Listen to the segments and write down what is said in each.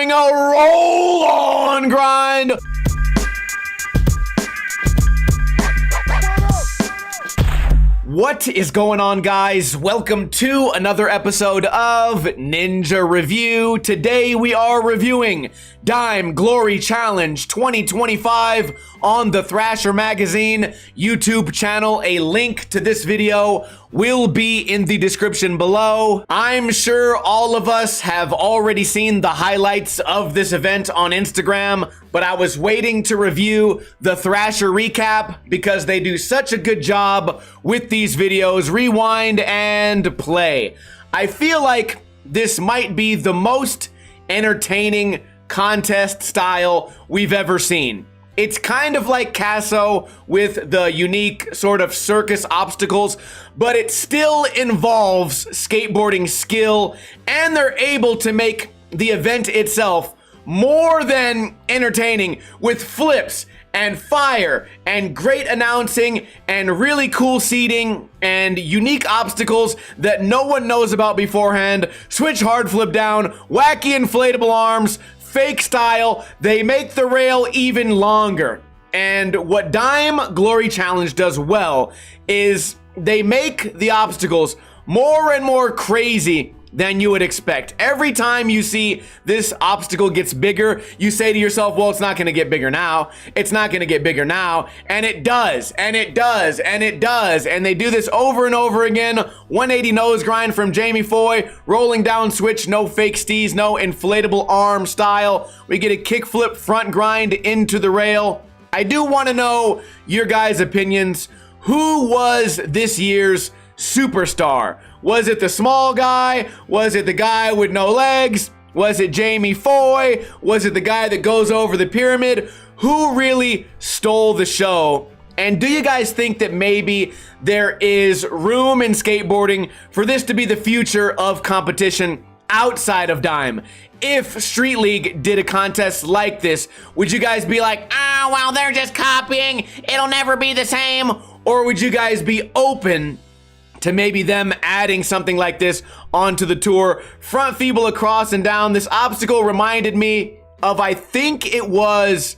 doing a roll-on grind. What is going on, guys? Welcome to another episode of Ninja Review. Today we are reviewing Dime Glory Challenge 2025 on the Thrasher Magazine YouTube channel. A link to this video will be in the description below. I'm sure all of us have already seen the highlights of this event on Instagram, but I was waiting to review the Thrasher recap because they do such a good job with these videos. Rewind and play. I feel like this might be the most entertaining contest style we've ever seen. It's kind of like Casso with the unique sort of circus obstacles, but it still involves skateboarding skill, and they're able to make the event itself more than entertaining with flips and fire and great announcing and really cool seating and unique obstacles that no one knows about beforehand. Switch hard flip down, wacky inflatable arms, fake style. They make the rail even longer. And what Dime Glory Challenge does well is they make the obstacles more and more crazy than you would expect. Every time you see this obstacle gets bigger, you say to yourself, well, it's not gonna get bigger now. It's not gonna get bigger now. And it does, and it does, and it does. And they do this over and over again. 180 nose grind from Jamie Foy, rolling down switch, no fake steez, no inflatable arm style. We get a kickflip front grind into the rail. I do wanna know your guys' opinions. Who was this year's superstar? Was it the small guy? Was it the guy with no legs? Was it Jamie Foy? Was it the guy that goes over the pyramid? Who really stole the show? And do you guys think that maybe there is room in skateboarding for this to be the future of competition outside of Dime? If Street League did a contest like this, would you guys be like, ah, well, they're just copying, it'll never be the same? Or would you guys be open to maybe them adding something like this onto the tour? Front feeble across and down. This obstacle reminded me of, I think it was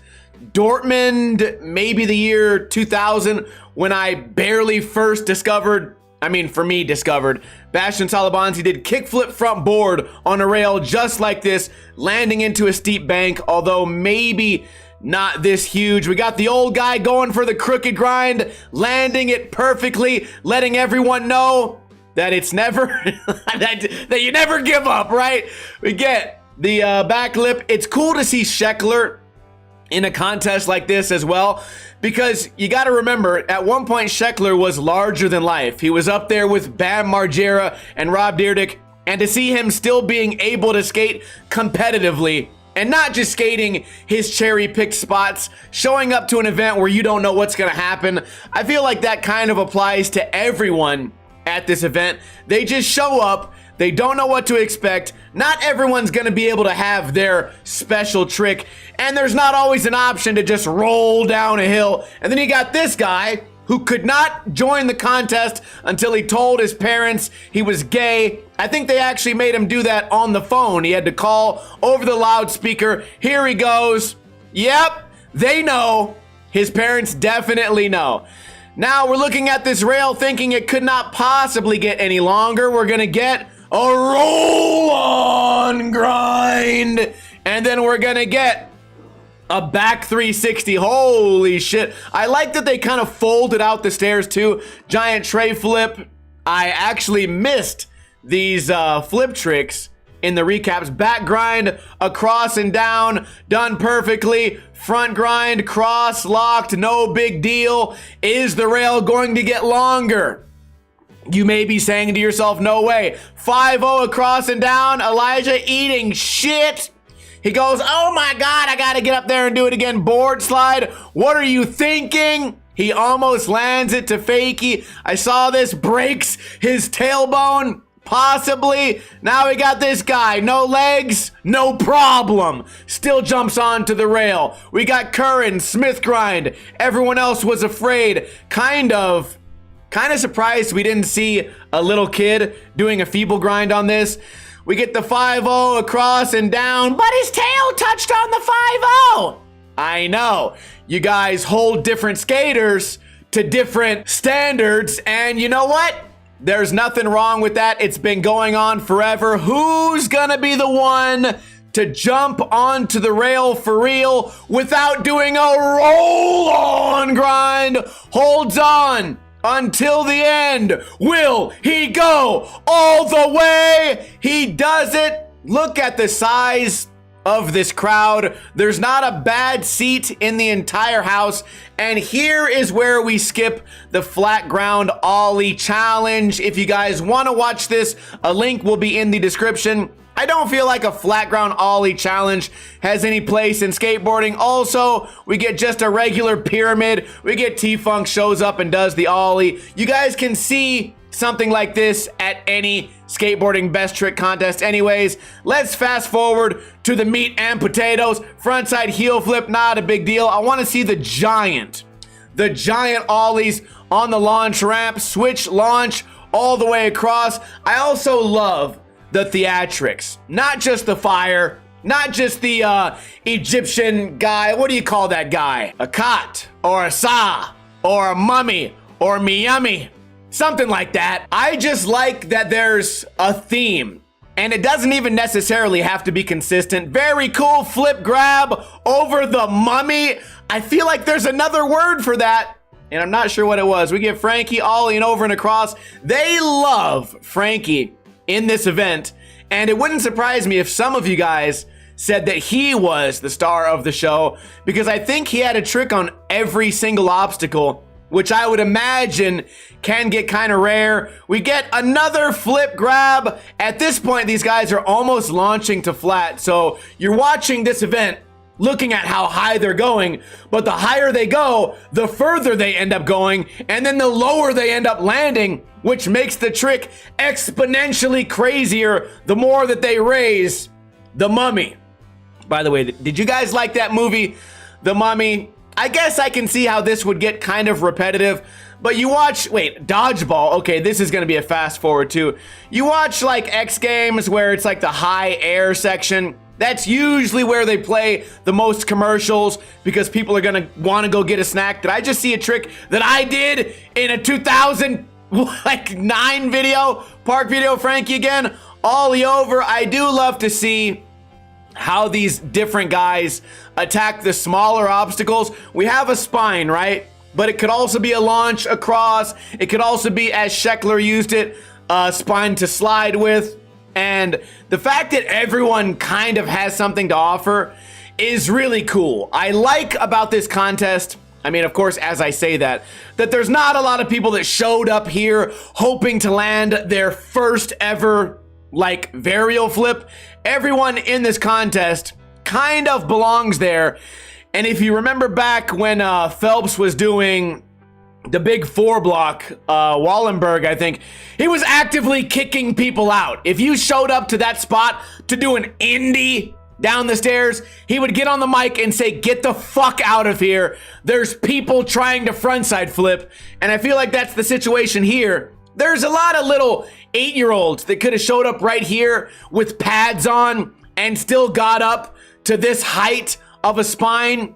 Dortmund, maybe the year 2000, when I barely first discovered, Bastian Salabanzi did kickflip front board on a rail just like this, landing into a steep bank, although maybe not this huge. We got the old guy going for the crooked grind, landing it perfectly, letting everyone know that it's never, that you never give up, right? We get the back lip. It's cool to see Sheckler in a contest like this as well, because you got to remember, at one point Sheckler was larger than life. He was up there with Bam Margera and Rob Dyrdek, and to see him still being able to skate competitively and not just skating his cherry-picked spots, showing up to an event where you don't know what's gonna happen, I feel like that kind of applies to everyone at this event. They just show up, they don't know what to expect, not everyone's gonna be able to have their special trick, and there's not always an option to just roll down a hill. And then you got this guy who could not join the contest until he told his parents he was gay. I think they actually made him do that on the phone. He had to call over the loudspeaker. Here he goes. Yep, they know. His parents definitely know. Now we're looking at this rail thinking it could not possibly get any longer. We're gonna get a roll-on grind, and then we're gonna get a back 360. Holy shit. I like that they kind of folded out the stairs too. Giant tray flip. I actually missed these flip tricks in the recaps. Back grind across and down, done perfectly. Front grind, cross, locked, no big deal. Is the rail going to get longer? You may be saying to yourself, no way. 5-0 across and down. Elijah eating shit. He goes, oh my God, I gotta get up there and do it again. Board slide. What are you thinking? He almost lands it to Fakey. I saw this, breaks his tailbone. Possibly. Now we got this guy. No legs, no problem. Still jumps onto the rail. We got Curran, Smith grind. Everyone else was afraid. Kind of surprised we didn't see a little kid doing a feeble grind on this. We get the 5-0 across and down, but his tail touched on the 5-0. I know. You guys hold different skaters to different standards, and you know what? There's nothing wrong with that. It's been going on forever. Who's gonna be the one to jump onto the rail for real without doing a roll-on grind? Holds on until the end. Will he go all the way? He does it. Look at the size of this crowd. There's not a bad seat in the entire house. And here is where we skip the flat ground ollie challenge. If you guys want to watch this, a link will be in the description. I don't feel like a flat ground ollie challenge has any place in skateboarding. Also, we get just a regular pyramid. We get T-Funk shows up and does the ollie. You guys can see something like this at any skateboarding best trick contest anyways. Let's fast forward to the meat and potatoes. Frontside heel flip, not a big deal. I want to see the giant ollies on the launch ramp. Switch launch all the way across. I also love the theatrics, not just the fire, not just the Egyptian guy. What do you call that guy? A Kat or a Sa or a Mummy or Miyami. Something like that. I just like that there's a theme, and it doesn't even necessarily have to be consistent. Very cool flip grab over the mummy. I feel like there's another word for that, and I'm not sure what it was. We get Frankie ollieing over and across. They love Frankie in this event, and it wouldn't surprise me if some of you guys said that he was the star of the show, because I think he had a trick on every single obstacle, which I would imagine can get kind of rare. We get another flip grab. At this point, these guys are almost launching to flat. So you're watching this event, looking at how high they're going, but the higher they go, the further they end up going, and then the lower they end up landing, which makes the trick exponentially crazier the more that they raise the mummy. By the way, did you guys like that movie, The Mummy? I guess I can see how this would get kind of repetitive, but you watch, Dodgeball. Okay, this is gonna be a fast forward too. You watch like X Games where it's like the high air section. That's usually where they play the most commercials because people are gonna wanna go get a snack. Did I just see a trick that I did in a 2009 video? Park video, Frankie again, ollie over. I do love to see how these different guys attack the smaller obstacles. We have a spine, right? But it could also be a launch across. It could also be, as Sheckler used it, a spine to slide with. And the fact that everyone kind of has something to offer is really cool. I like about this contest, I mean, of course, as I say that there's not a lot of people that showed up here hoping to land their first ever like varial flip. Everyone in this contest kind of belongs there. And if you remember back when Phelps was doing the big 4 block, Wallenberg, I think, he was actively kicking people out. If you showed up to that spot to do an indie down the stairs, he would get on the mic and say, "Get the fuck out of here. There's people trying to frontside flip." And I feel like that's the situation here. There's a lot of little 8-year-olds that could have showed up right here with pads on and still got up to this height of a spine,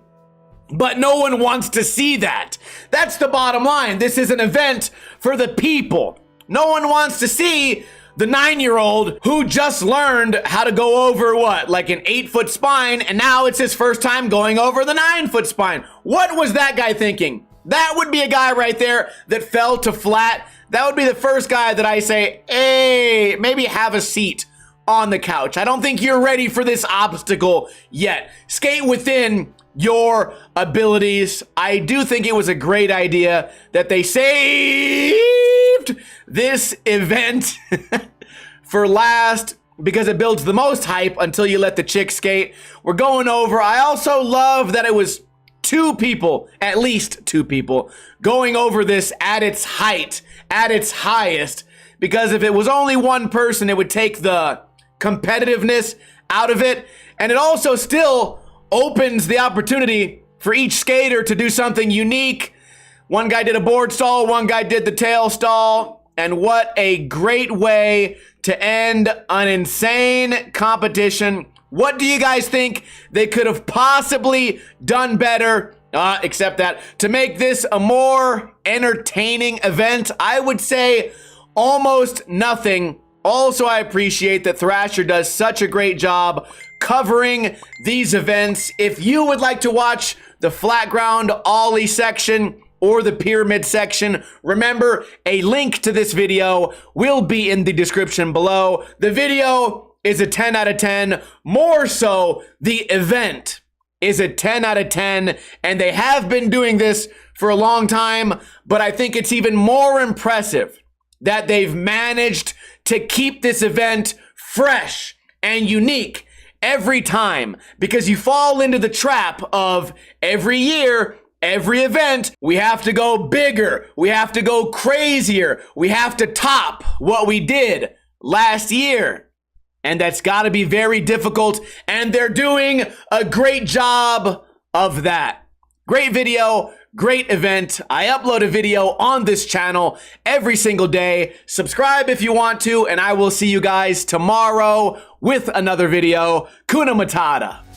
but no one wants to see that. That's the bottom line. This is an event for the people. No one wants to see the 9-year-old who just learned how to go over like an 8-foot spine, and now it's his first time going over the 9-foot spine. What was that guy thinking? That would be a guy right there that fell to flat. That would be the first guy that I say, hey, maybe have a seat on the couch. I don't think you're ready for this obstacle yet. Skate within your abilities. I do think it was a great idea that they saved this event for last because it builds the most hype until you let the chick skate. We're going over. I also love that it was 2 people, at least 2 people, going over this at its height, at its highest, because if it was only one person, it would take the competitiveness out of it, and it also still opens the opportunity for each skater to do something unique. One guy did a board stall, one guy did the tail stall. And what a great way to end an insane competition. What do you guys think they could have possibly done better? Except that to make this a more entertaining event, I would say almost nothing. Also, I appreciate that Thrasher does such a great job covering these events. If you would like to watch the flat ground ollie section or the pyramid section, remember a link to this video will be in the description below. The video is a 10 out of 10. More so, the event is a 10 out of 10, and they have been doing this for a long time, but I think it's even more impressive that they've managed to keep this event fresh and unique every time, because you fall into the trap of every year, every event, we have to go bigger, we have to go crazier, we have to top what we did last year. And that's got to be very difficult, and they're doing a great job of that. Great video, great event. I upload a video on this channel every single day. Subscribe if you want to, and I will see you guys tomorrow with another video. Kuna Matata.